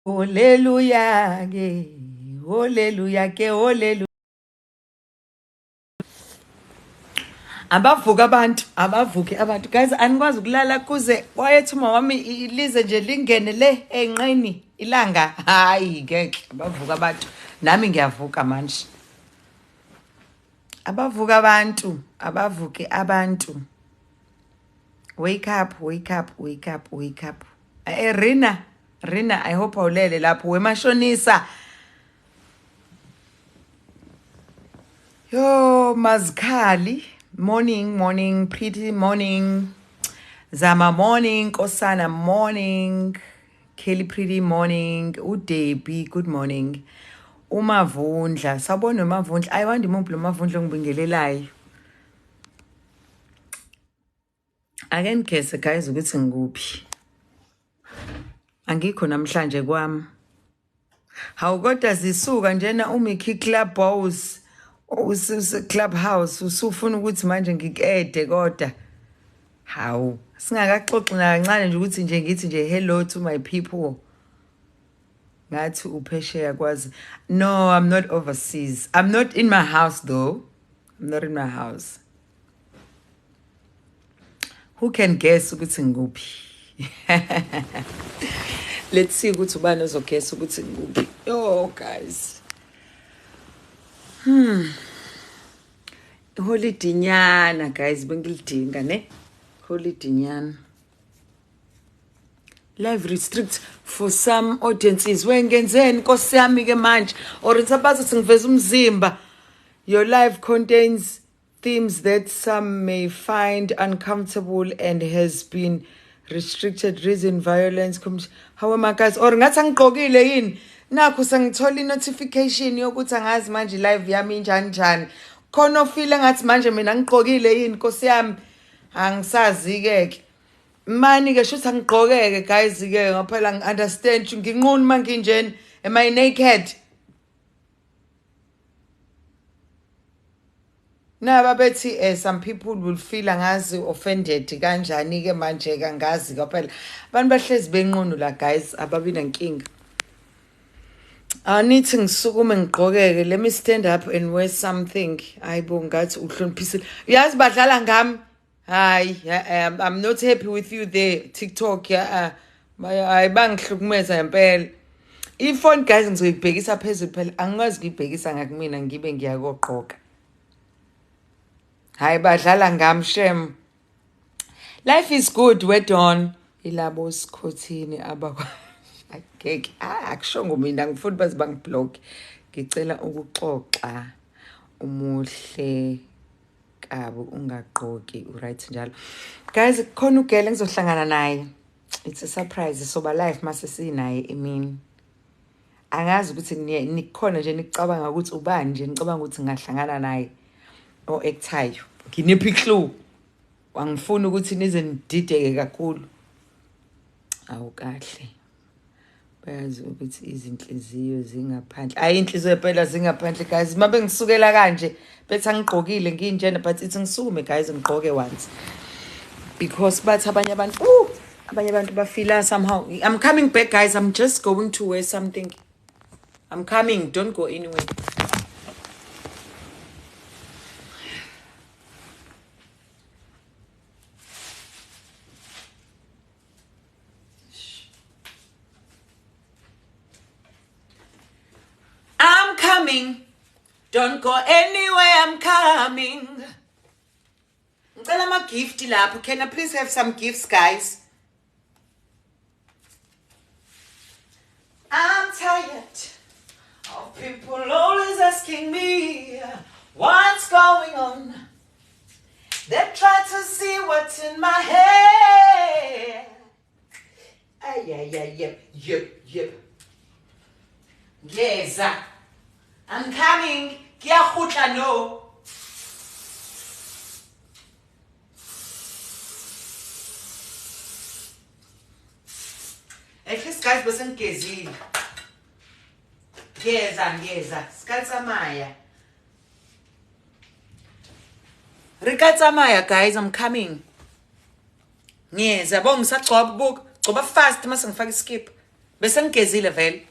Hallelujah ke. Hallelujah ke. Hallelujah. Abavuke abantu. Guys, anikwazi ukulala kuze wayethi uma wami ilize nje lingene le enqeni ilanga. Hayi ngeke. Abavuka abantu. Nami ngiyavuka manje. Abavuka abantu, abavuke abantu. Wake up, wake up, wake up, wake up. Rina, I hope awulele lapho wemashonisa. Yo, Mazkali. Morning, pretty morning. Zama morning, Kosana morning. Kelly pretty morning. Udebi, good morning. Umavundla. Sabona umavundla. Ayiwandi muphi lo mavundla ngibingelelayo. Ake ngikese guys ukuthi ngikuphi. Angikho namhlanje kwami. Hawu kodwa zisuka njena uMickey Club Bows. Clubhouse usufuna ukuthi manje ngikede kodwa. Hawu, singakaxoxi kancane nje ukuthi nje ngithi nje hello to my people. Ngathi uphesheya kwazi. No, I'm not overseas. I'm not in my house though. I'm not in my house. Who can guess ukuthi ngikuphi? Let's see ukuthi ubani ozoguess ukuthi ngikuphi. Oh guys. Holiday nyana guys bengilidinga ne. Holiday nyana. Live restrict for some audiences. Wengenzeni Nkosi yami ke manje or ngisabaza ukuthi ngiveza umzimba. Your live contains themes that some may find uncomfortable and has been restricted reason violence. How am I guys? Or ngathi angigqokile yini? Nakho sengithola notification yokuthi angazi manje live yami njani. Khona ofile ngathi manje mina ngigqokile yini Nkosi yami? Angisazi ke. Mani ke shothi angigqokeke guys ke ngaphela ngiunderstand nginquni manginjeni am I naked? Naba bethi some people will feel angazi offended kanjani ke manje kangazi kwaphela abantu bahlezi benqunu la guys ababi nankinga. Anithi ngisukume ngigqokeke let me stand up and wear something ayibo ngathi uhloniphisile yazi badlala ngami. Hi, I'm not happy with you there TikTok ayibangihlukumeza ngempela. Iphone guys ngizoyibhekisa phezulu phela angikwazi ukuyibhekisa ngakumina ngibe ngiyakoqoqa. Hayi badlala ngami shem. Life is good wet on ilabo sikhothini abakwa ngeke akushongo mina ngifuna bazi bangiblock. Ngicela ukuxoxa umuhle kabo ungaqoki right njalo. Guys khona ugele ngizohlangana naye. It's a surprise soba life mase sinaye emini. Angazi ukuthi nikhona nje nicabanga ukuthi ubani nje nicabanga ukuthi ngahlangana naye o ektayo. Nginiphi clue? Wangifuna ukuthi nize nidideke kakhulu. Awu kahle. Bayazi ukuthi izinhliziyo zingaphandle. Ayi inhliziyo phela zingaphandle guys. Mabe ngisukela kanje bethi angigqokile nginjena but ithi ngisukume guys ngigqoke once. Because bathi abanye abantu bafila somehow. I'm coming back guys. I'm just going to wear something. I'm coming. Don't go anywhere. I'm coming. Don't go anywhere. I'm coming. Ngicela ama gift lapho. Can I please have some gifts guys? I'm tired of people always asking me what's going on. They try to see what's in my head. Yep. Yes, I'm coming. Kiyahutla no. At least guys basengezile. Ngeza. Sikatsamaya. Rikatsamaya guys, I'm coming. Ngeza bongisagcoba buku. Gcoba fast mase ngifaka iskip. bese ngigezile vele.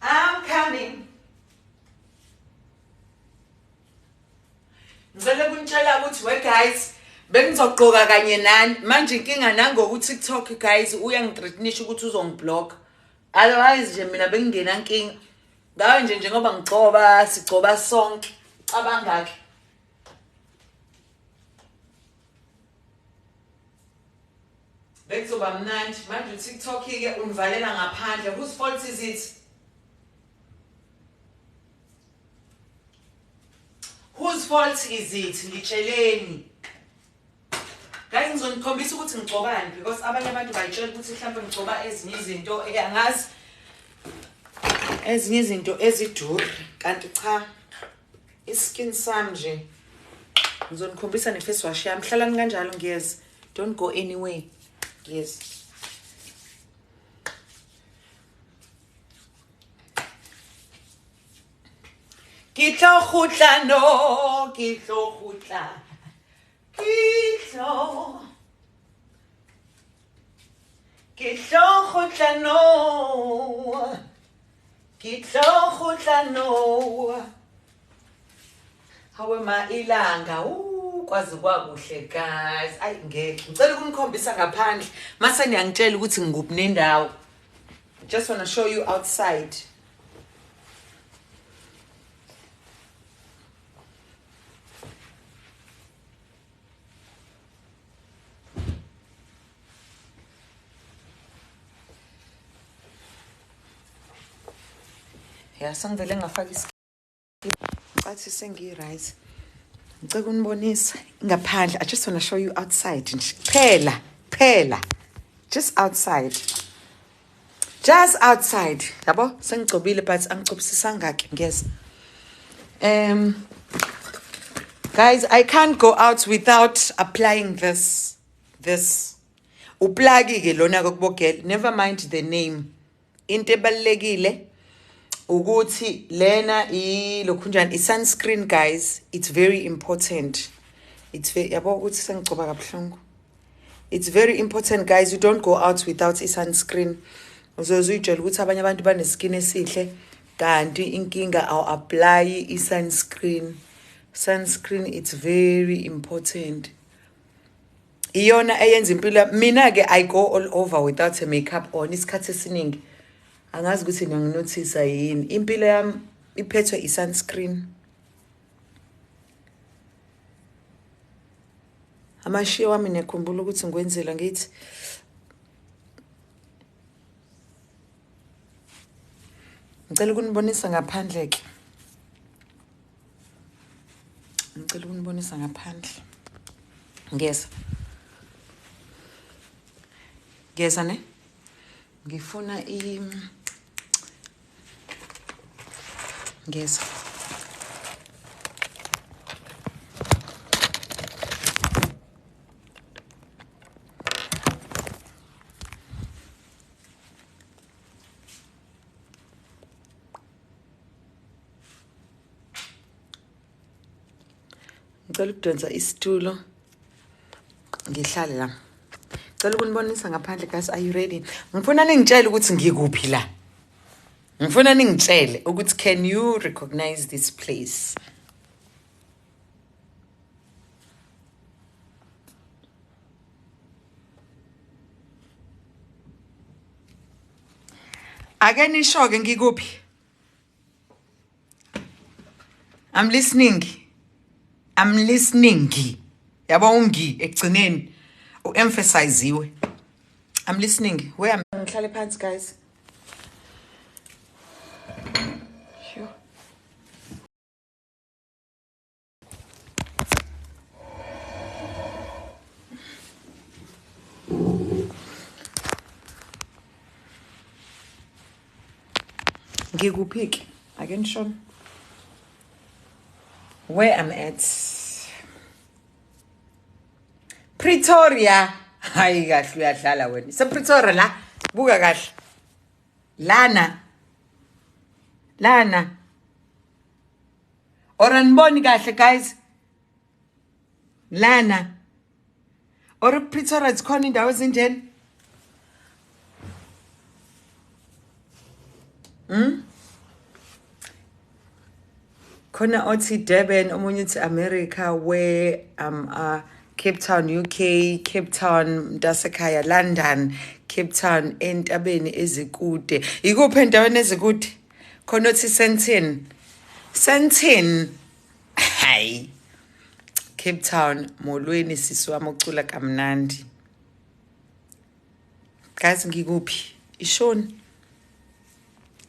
I'm coming. Ngicela kunitshela ukuthi we guys bengizogqoka kanye nani manje inkinga nangoku TikTok guys uyangithreatenisha ukuthi uzongiblock. Otherwise nje mina bengingena inkinga. Ngawe nje ngoba ngigcoba sigcoba sonke cabangake. Bekuzoba mnandi manje uTikTok ke univalela ngaphandle. Whose fault is it? Whose fault is it? Ngitsheleni. Guys ngizonikhombisa ukuthi ngigcobani because abanye abantu bayitshela ukuthi mhlawumbe ngigcoba ezinye izinto angazi ezinye izinto eziduru kanti cha iskin sami nje ngizonikhombisa neface wash yami hlalani kanjalo ngiyeza don't go anywhere yes kitlo khutla no kitlo khutla kitlo khutla no kitlo khutla no hawe ma ilanga kwazi kwakuhle guys ayi ngeke ngicela ukunikhombisa ngaphandle mase niyangitshela ukuthi ngikuphi nendawo just want to show you outside ya sangivele ngafaka isikhathi sengi-right ngicela ukunibonisa ngaphandle I just want to show you outside nje phela just outside yabo sengigcobile but angicobisisanga ke ngiyeza guys I can't go out without applying this uplagi ke lona kokubogela never mind the name into ebalekile ukuthi lena lokhunjani sunscreen guys it's very important yabo ukuthi sengigcoba kabuhlungu it's very important guys you don't go out without sunscreen uzozuyitshela ukuthi abanye abantu baneskin esihle kanti inkinga aw apply sunscreen it's very important iyona eyenza impilo mina ke I go all over without a makeup on isikhathi esiningi angazi ukuthi ngiyanginothisa yini impilo yami iphethwe isunscreen amashiya wami nekhumbula ukuthi ngikwenzela ngithi ngicela ukunibonisa ngaphandle ke ngicela ukunibonisa ngaphandle ngeza ne ngifuna ngeza ngicela ukudonsa isitulo ngihlale la ngicela ukunibonisa ngaphandle guys are you ready ngifuna ningitshele ukuthi ngikuphi la ngifuna ningitshele ukuthi can you recognize this place ake nisho ke ngikuphi I'm listening yabo ungi ekugcineni uemphasize I'm listening where am ngihlale phansi guys sure ngikuphi again Sean where I'm at Pretoria hayi kahle uyadlala wena sePretoria la buka kahle lana Or aniboni kahle guys. Lana. Or Pretoria zikhona indawo ezinjeni? Khona othi Durban, omunye uthi America, where Cape Town, UK, Cape Town, Mtasekhaya, London, Cape Town, entabeni ezikude. Ikuphi endaweni ezikude? Khona othi Sentin. Hayi. Cape Town, molweni sisi wami ucula kamnandi. Guys, ngikuphi? Ishoni.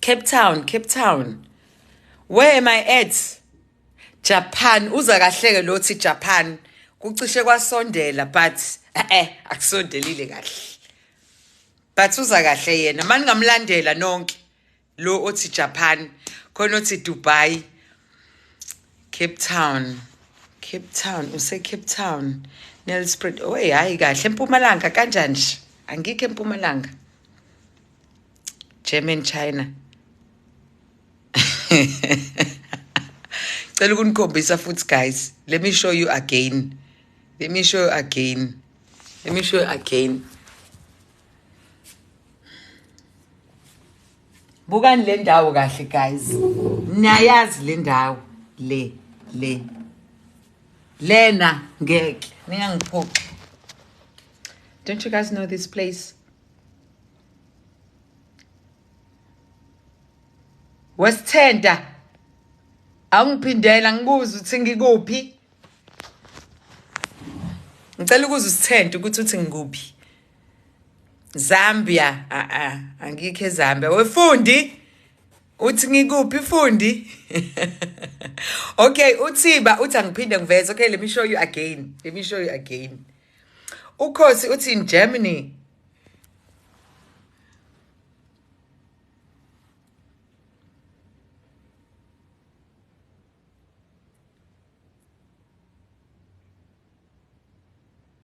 Cape Town. Where am I at? Japan. Uza kahleke lo thi Japan. Kucishe kwasondela but akusondelile kahle. But uza kahle yena. Manje ngamlandela nonke lo othi Japan. Khona othi Dubai. Cape Town, use Cape Town. Nelspruit. Oh hayi kahle eMpumalanga kanjani nje? Angikho eMpumalanga. German China. Cela ukunikombisa futhi guys. Let me show you again. Bukani le ndawo kahle guys. Niyayazi le ndawo le. Lena ngeke ningangiphoqi. Don't you guys know this place? Wesithenda. Angiphindela ngibuza uthi ngikuphi. Ngicela ukuza usithenda ukuthi uthi ngikuphi. Zambia. Angikho eZambia. Wefundi. Uthi ngikuphi fundi? Okay, uThiba uthi angiphinde ngiveze. Okay, let me show you again. Ukhosi uthi in Germany.